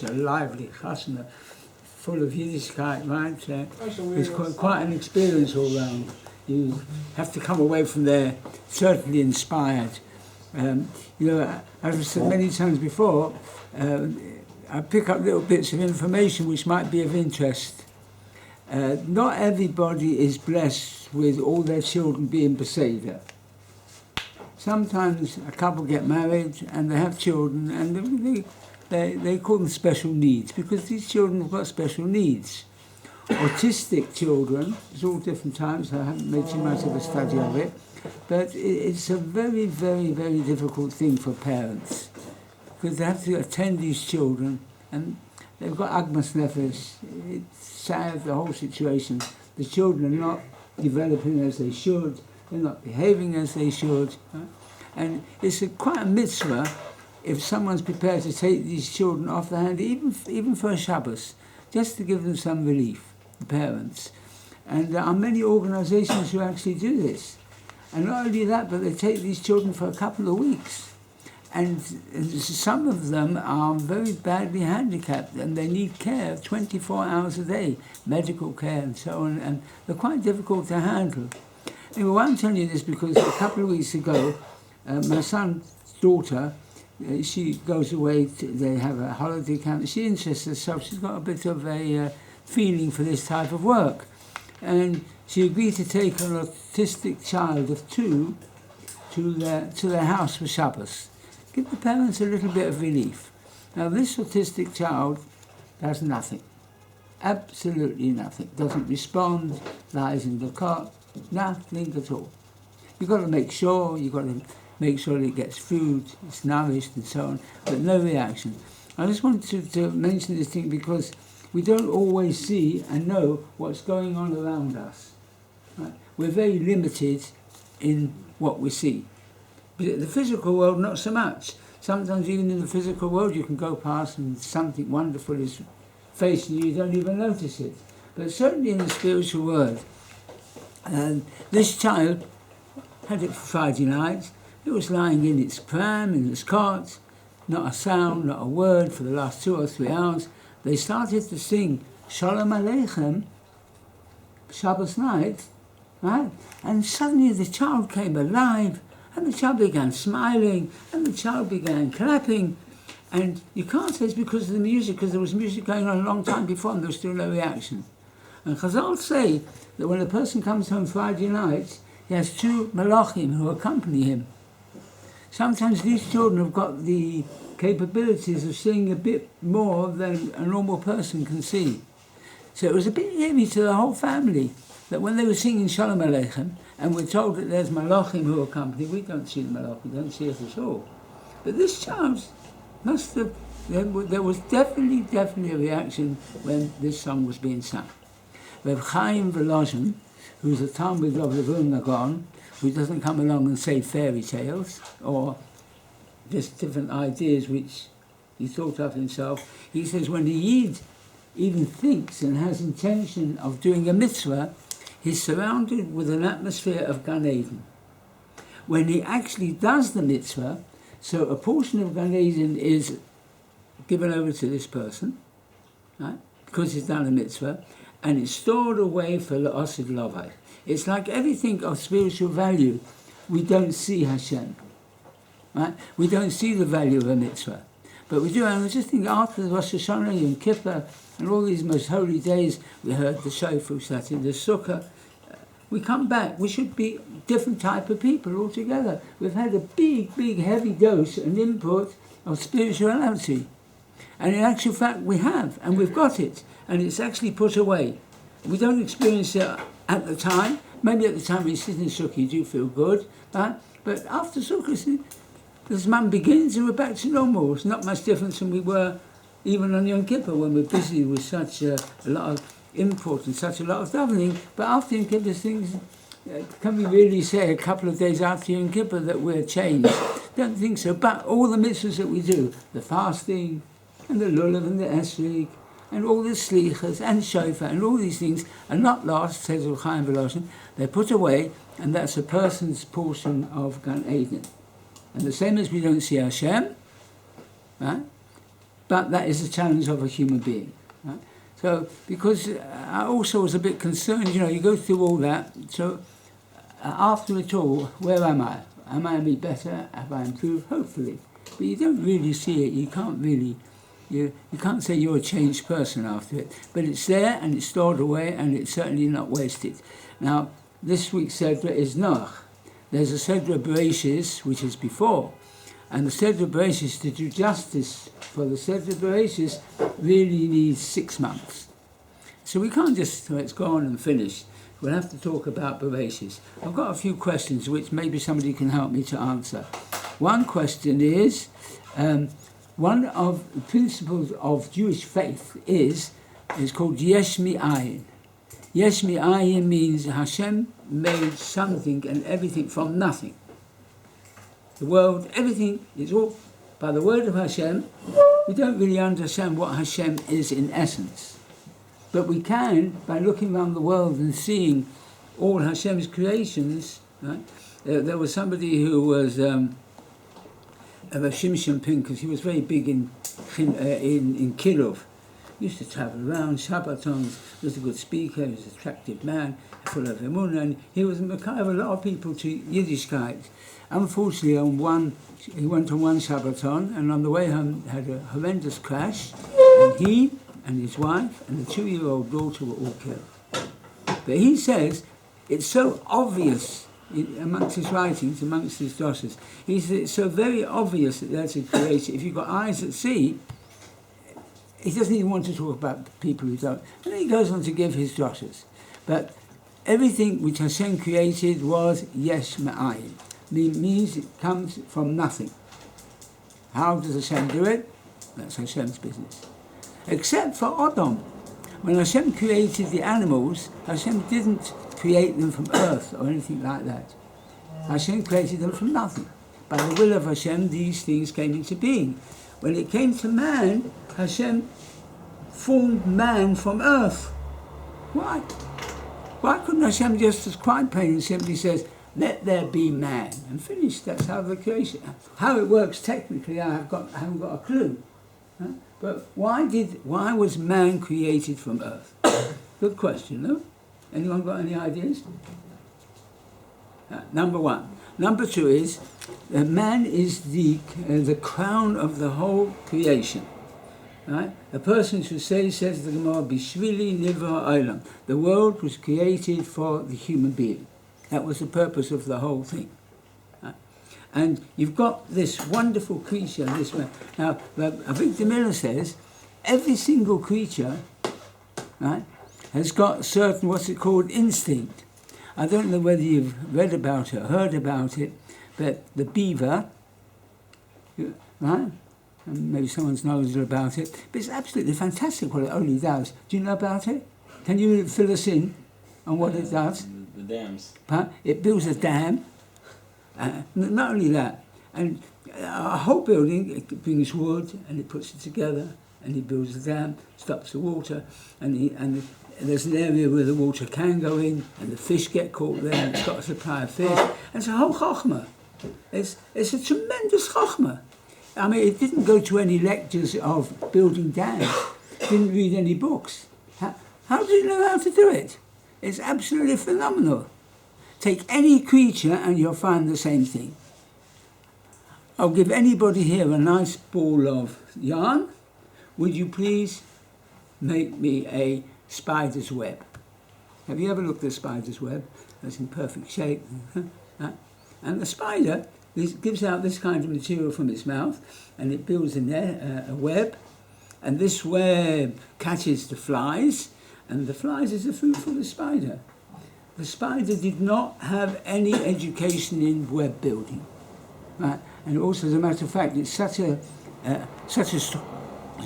a lively chasna, full of Yiddishkeit, right? It's quite an experience all round. You have to come away from there certainly inspired. As I've said many times before, I pick up little bits of information which might be of interest. Not everybody is blessed with all their children being Beseder. Sometimes a couple get married and they have children and they call them special needs because these children have got special needs. Autistic children, it's all different times, I haven't made too much of a study of it, but it's a very, very, very difficult thing for parents because they have to attend these children and they've got agmas nefesh. It's sad, the whole situation. The children are not developing as they should, they're not behaving as they should, right? And it's quite a mitzvah if someone's prepared to take these children off the hand, even for a Shabbos, just to give them some relief, the parents. And there are many organizations who actually do this. And not only that, but they take these children for a couple of weeks. And some of them are very badly handicapped and they need care 24 hours a day, medical care and so on, and they're quite difficult to handle. Anyway, why I'm telling you this because a couple of weeks ago, my son's daughter, she goes away, they have a holiday camp, she interests herself, she's got a bit of a feeling for this type of work. And she agreed to take an autistic child of 2 to their house for Shabbos. Give the parents a little bit of relief. Now this autistic child does nothing, absolutely nothing, doesn't respond, lies in the cot, nothing at all. You've got to make sure that it gets food, it's nourished and so on, but no reaction. I just wanted to mention this thing because we don't always see and know what's going on around us. Right? We're very limited in what we see. But in the physical world, not so much. Sometimes even in the physical world you can go past and something wonderful is facing you, you don't even notice it. But certainly in the spiritual world, this child had it for Friday night. It was lying in its pram, in its cot, not a sound, not a word for the last 2 or 3 hours. They started to sing Shalom Aleichem, Shabbos night, right? And suddenly the child came alive, and the child began smiling, and the child began clapping. And you can't say it's because of the music, because there was music going on a long time before and there was still no reaction. And Chazal say that when a person comes home Friday night, he has 2 malachim who accompany him. Sometimes these children have got the capabilities of seeing a bit more than a normal person can see. So it was a bit eerie to the whole family that when they were singing Shalom Aleichem, and we're told that there's malachim who accompany, we don't see the malachim, we don't see it at all. But this child must have, there was definitely a reaction when this song was being sung. Reb Chaim Volozhin, who's a Talmud of the Vilna Gaon, who doesn't come along and say fairy tales or just different ideas which he thought of himself. He says when the Yid even thinks and has intention of doing a mitzvah, he's surrounded with an atmosphere of Gan Eden. When he actually does the mitzvah, so a portion of Gan Eden is given over to this person, right, because he's done a mitzvah, and it's stored away for L'Osid Lovai. It's like everything of spiritual value. We don't see Hashem. Right? We don't see the value of a mitzvah. But we do, and I was just thinking after the Rosh Hashanah, Yom Kippur, and all these most holy days, we heard the shofar sat in the sukkah. We come back, we should be different type of people altogether. We've had a big, heavy dose and input of spirituality. And in actual fact, we have, and we've got it, and it's actually put away. We don't experience it at the time. Maybe at the time when you sit in sukkah, you do feel good, right? But after sukkah, the Zman begins and we're back to normal. It's not much different than we were even on Yom Kippur when we're busy with such a lot of input and such a lot of davening. But after Yom Kippur, things, can we really say a couple of days after Yom Kippur that we're changed? Don't think so. But all the mitzvahs that we do, the fasting and the lulav and the esrig, and all the slichas and shofar and all these things are not lost, says Reb Chaim Volozhin. They're put away, and that's a person's portion of Gan Eden. And the same as we don't see Hashem, right? But that is the challenge of a human being. Right? So, because I also was a bit concerned, you go through all that. So, after it all, where am I? Am I any better? Have I improved? Hopefully. But you don't really see it. You can't really, you can't say you're a changed person after it. But it's there and it's stored away and it's certainly not wasted. Now, this week's Sedra is Noach. There's a Sedra Bereshis, which is before. And the Sedra Bereshis, to do justice for the Sedra Bereshis, really needs 6 months. So we can't just, it's gone and finished. We'll have to talk about Bereshis. I've got a few questions which maybe somebody can help me to answer. One question is, one of the principles of Jewish faith is called Yesh Mi'ayin. Yesh Mi'ayin means Hashem made something and everything from nothing. The world, everything is all by the word of Hashem. We don't really understand what Hashem is in essence. But we can, by looking around the world and seeing all Hashem's creations, right? There was somebody who was a Tsimshian Pincus. He was very big in Kirov. He used to travel around, Shabbatons, was a good speaker, he was an attractive man, full of emunah, and he was kind of a lot of people to Yiddishkeit. Unfortunately, he went on one Shabbaton, and on the way home had a horrendous crash, and he and his wife and the 2-year-old daughter were all killed. But he says it's so obvious amongst his writings, amongst his droshes. He says it's so very obvious that there's a creator. If you've got eyes that see, he doesn't even want to talk about people who don't. And then he goes on to give his droshes. But everything which Hashem created was yesh ma'ayin. Means it comes from nothing. How does Hashem do it? That's Hashem's business. Except for Adam. When Hashem created the animals, Hashem didn't create them from earth or anything like that. Hashem created them from nothing. By the will of Hashem, these things came into being. When it came to man, Hashem formed man from earth. Why? Why couldn't Hashem just as quite plain and simply says, let there be man, and finish? That's how the creation. How it works technically, I haven't got a clue. Huh? But why was man created from earth? Good question, no? Anyone got any ideas? Number one. Number two is that man is the crown of the whole creation. Right? A person should say, says the Gemara, Bishvili Nivra Olam. The world was created for the human being. That was the purpose of the whole thing. Right? And you've got this wonderful creature, this way. Now, Victor Miller says, every single creature, right, has got certain, what's it called, instinct. I don't know whether you've read about it, heard about it, but the beaver, right? And maybe someone's knowledgeable about it, but it's absolutely fantastic what it only does. Do you know about it? Can you fill us in on what it does? The dams. It builds a dam. Not only that, and a whole building, it brings wood and it puts it together, and he builds a dam, stops the water, and there's an area where the water can go in, and the fish get caught there, and it's got a supply of fish. And it's a whole chokhmah. It's a tremendous chokhmah. I mean, it didn't go to any lectures of building dams. Didn't read any books. How did you know how to do it? It's absolutely phenomenal. Take any creature and you'll find the same thing. I'll give anybody here a nice ball of yarn. Would you please make me a spider's web? Have you ever looked at a spider's web? That's in perfect shape. And the spider gives out this kind of material from its mouth, and it builds a web, and this web catches the flies, and the flies is the food for the spider. The spider did not have any education in web building, right? And also, as a matter of fact, it's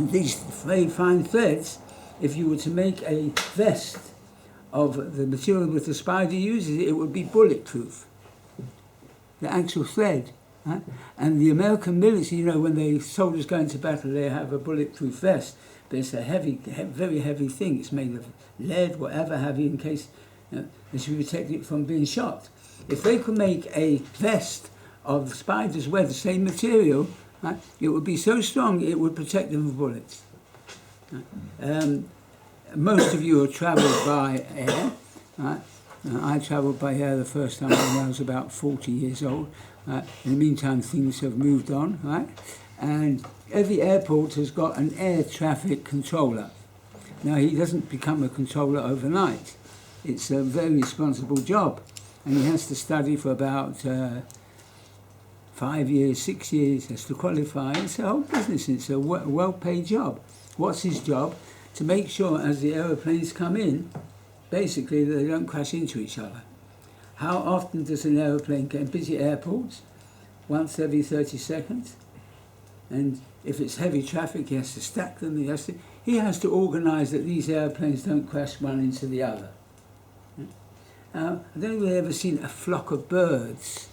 these very fine threads. If you were to make a vest of the material that the spider uses, it would be bulletproof. The actual thread. Right? And the American military, when the soldiers go into battle, they have a bulletproof vest, but it's a very heavy thing. It's made of lead, whatever have you, in case they should protect it from being shot. If they could make a vest of spider's web, the same material, Right? It would be so strong it would protect them from bullets. Right? Most of you have travelled by air. Right? I travelled by air the first time when I was about 40 years old. Right? In the meantime, things have moved on. Right? And every airport has got an air traffic controller. Now, he doesn't become a controller overnight. It's a very responsible job. And he has to study for about 5 years, 6 years, has to qualify. It's a whole business. It's a well-paid job. What's his job? To make sure as the aeroplanes come in, basically they don't crash into each other. How often does an aeroplane get in busy airports? Once every 30 seconds. And if it's heavy traffic, he has to stack them. He has to organise that these airplanes don't crash one into the other. I don't know if you've ever seen a flock of birds.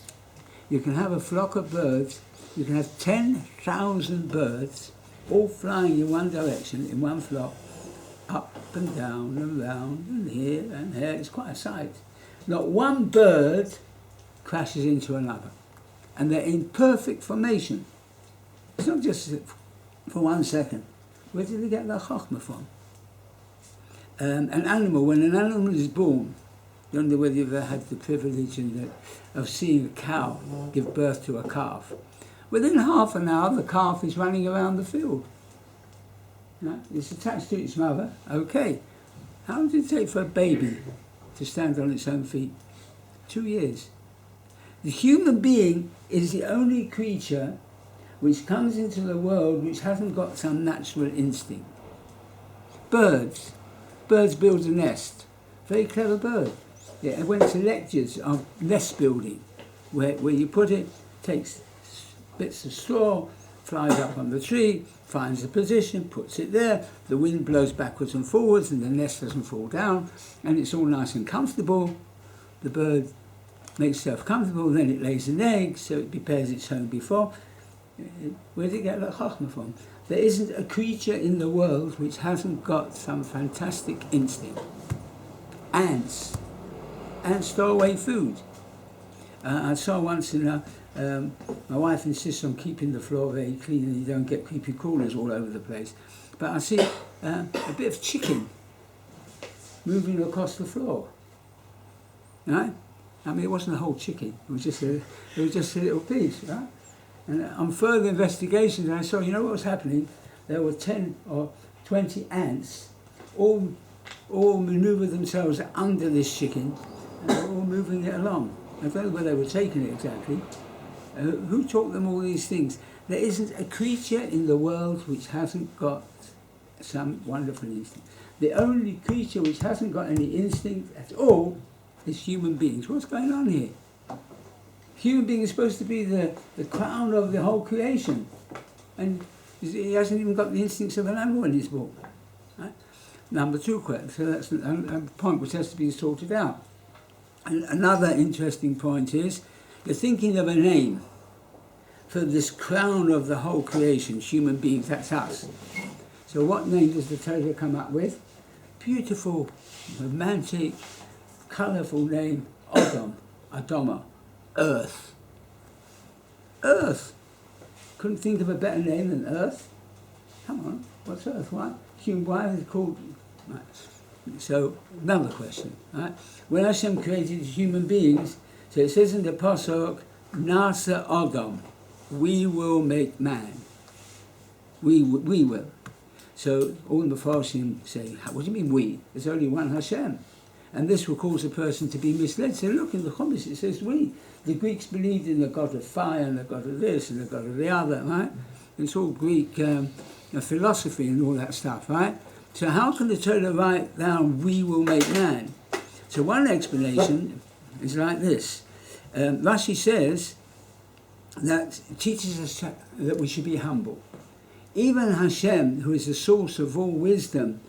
You can have a flock of birds, you can have 10,000 birds all flying in one direction, in one flock, up and down and round and here and there. It's quite a sight. Not one bird crashes into another. And they're in perfect formation. It's not just for 1 second. Where did they get their chokhmah from? An animal, when an animal is born, I don't know whether you've ever had the privilege of seeing a cow give birth to a calf. Within half an hour, the calf is running around the field. Right? It's attached to its mother. Okay. How long does it take for a baby to stand on its own feet? 2 years. The human being is the only creature which comes into the world which hasn't got some natural instinct. Birds. Birds build a nest. Very clever bird. Yeah, I went to lectures on nest building, where you put it, takes bits of straw, flies up on the tree, finds a position, puts it there, the wind blows backwards and forwards and the nest doesn't fall down, and it's all nice and comfortable. The bird makes itself comfortable, then it lays an egg, so it prepares its home before. Where did it get that chokhmah from? There isn't a creature in the world which hasn't got some fantastic instinct. Ants. Ants store away food. I saw once my wife insists on keeping the floor very clean and you don't get creepy crawlers all over the place. But I see a bit of chicken moving across the floor. Right? I mean, it wasn't a whole chicken. It was just a little piece, right? And on further investigations, I saw, you know what was happening? There were 10 or 20 ants, all manoeuvre themselves under this chicken, and they were all moving it along. I don't know where they were taking it exactly. Who taught them all these things? There isn't a creature in the world which hasn't got some wonderful instinct. The only creature which hasn't got any instinct at all is human beings. What's going on here? Human being is supposed to be the crown of the whole creation. And he hasn't even got the instincts of an animal in his book. Right? Number two, so that's a point which has to be sorted out. And another interesting point is, you're thinking of a name for this crown of the whole creation, human beings, that's us. So what name does the Torah come up with? Beautiful, romantic, colourful name, Adama, Earth. Earth. Couldn't think of a better name than Earth. Come on, what's Earth? Why is it called? Right. So, another question. Right? When Hashem created human beings, so it says in the Pasuk, Nasa Adam, we will make man. We will. So, all the Mepharshim say, what do you mean we? There's only one Hashem. And this will cause a person to be misled. So look, in the Chumash it says we. The Greeks believed in the god of fire and the god of this and the god of the other, right? It's all Greek philosophy and all that stuff, right? So how can the Torah write down, we will make man? So one explanation is like this. Rashi says that teaches us that we should be humble. Even Hashem, who is the source of all wisdom,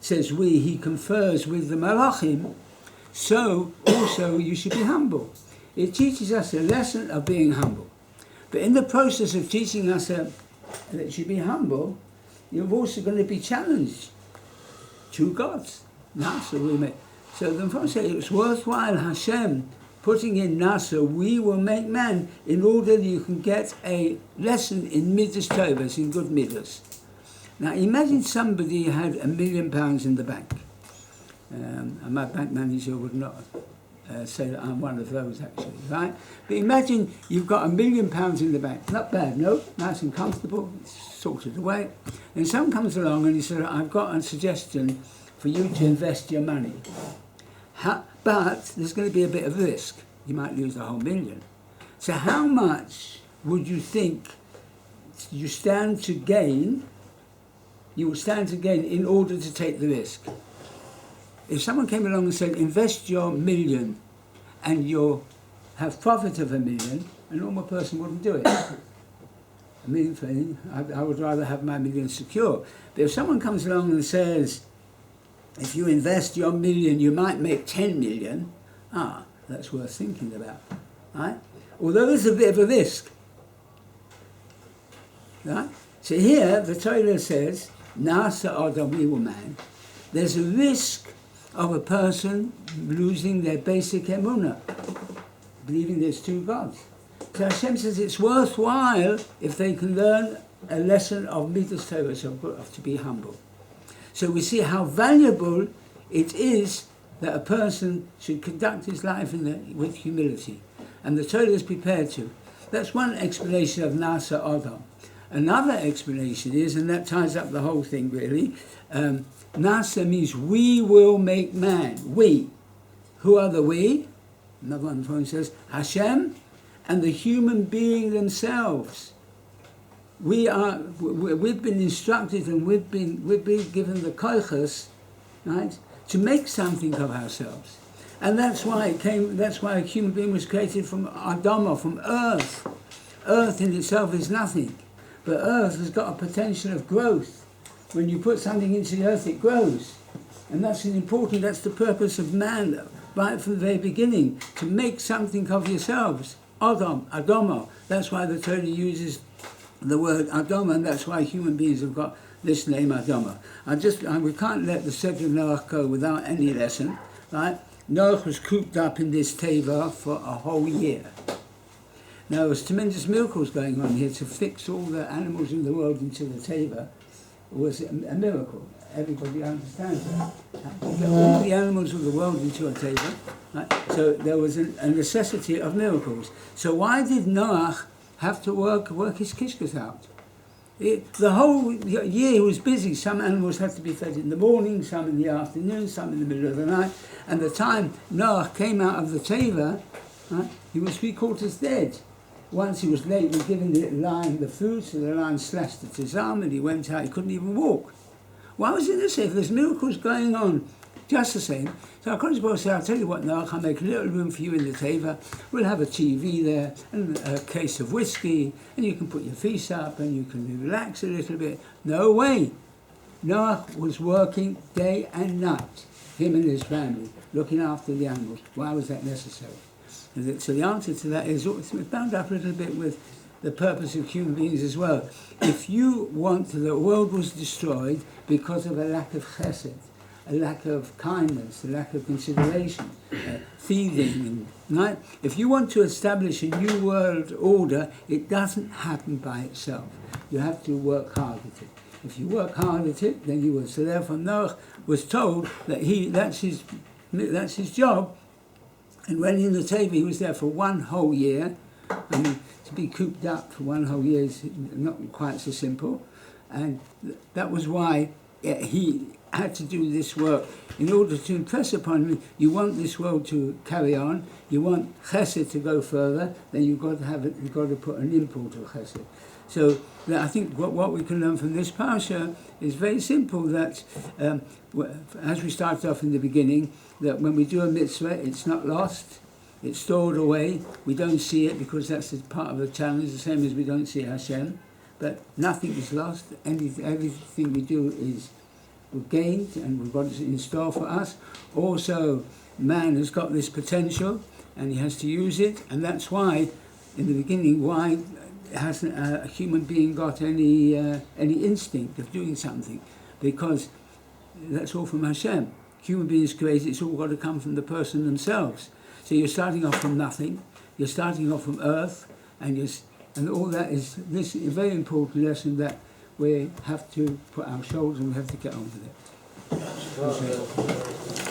says he confers with the Malachim, so also you should be humble. It teaches us a lesson of being humble. But in the process of teaching us that you should be humble, you're also going to be challenged. Two gods. So the Prophet said it's worthwhile Hashem putting in Nasa, we will make man, in order that you can get a lesson in Midas Tovas, in good Midas. Now imagine somebody had £1 million in the bank. And my bank manager would not say that I'm one of those, actually, right? But imagine you've got £1 million in the bank. Not bad, no? Nice and comfortable, it's sorted away. And someone comes along and he says, I've got a suggestion for you to invest your money. But there's going to be a bit of risk. You might lose the whole $1 million. So how much would you think you stand to gain? You will stand to gain in order to take the risk. If someone came along and said, invest your $1 million and you'll have profit of $1 million, a normal person wouldn't do it. I would rather have my $1 million secure. But if someone comes along and says, if you invest your $1 million, you might make 10 million, that's worth thinking about, right? Although there's a bit of a risk, right? So here, the Torah says, Nasa Adam, we will man. There's a risk of a person losing their basic emunah, believing there's two gods. So Hashem says it's worthwhile if they can learn a lesson of Midas Torah, to be humble. So we see how valuable it is that a person should conduct his life with humility. And the Torah is prepared to. That's one explanation of Nasa Adam. Another explanation is, and that ties up the whole thing really, Nasa means we will make man. We. Who are the we? Another one phone says, Hashem and the human being themselves. We've been instructed and we've been given the koiches, right, to make something of ourselves. And that's why a human being was created from Adama, from earth. Earth in itself is nothing. But earth has got a potential of growth. When you put something into the earth, it grows. And that's the purpose of man, right from the very beginning, to make something of yourselves. Adama. That's why the Torah uses the word Adama, and that's why human beings have got this name Adama. We can't let the subject of Noach go without any lesson, right? Noach was cooped up in this teva for a whole year. Now, there was tremendous miracles going on here to fix all the animals in the world into the teva. It was a miracle. Everybody understands that. You get all the animals of the world into a teva. Right? So there was a necessity of miracles. So why did Noach have to work his kishkas out? The whole year he was busy. Some animals had to be fed in the morning, some in the afternoon, some in the middle of the night. And the time Noach came out of the teva, right, he was 3/4 dead. Once he was late, we given the lion the food, so the lion slashed at his arm and he went out, he couldn't even walk. Why was it the same? There's miracles going on just the same. So HaKadosh Baruch Hu said, I'll tell you what, Noach, I'll make a little room for you in the teva. We'll have a TV there and a case of whiskey, and you can put your feet up and you can relax a little bit. No way. Noach was working day and night, him and his family, looking after the animals. Why was that necessary? So the answer to that is, it's bound up a little bit with the purpose of human beings as well. If you want, the world was destroyed because of a lack of chesed, a lack of kindness, a lack of consideration, thieving, right? If you want to establish a new world order, it doesn't happen by itself. You have to work hard at it. If you work hard at it, then you will. So therefore Noach was told that that's his job. And when in the teva, he was there for 1 whole year. I mean, to be cooped up for 1 whole year is not quite so simple. And that was why he had to do this work in order to impress upon me, you want this world to carry on, you want chesed to go further, then you've got to put an import of chesed. So I think what we can learn from this parasha is very simple, that as we started off in the beginning, that when we do a mitzvah, it's not lost, it's stored away. We don't see it because that's part of the challenge, the same as we don't see Hashem. But nothing is lost. Everything we do is gained, and we've got it in store for us. Also, man has got this potential, and he has to use it. And that's why, in the beginning, why hasn't a human being got any instinct of doing something? Because that's all from Hashem. Human beings created, it's all got to come from the person themselves. So you're starting off from nothing. You're starting off from earth, and all that is this is a very important lesson that we have to put our shoulders and we have to get on with it.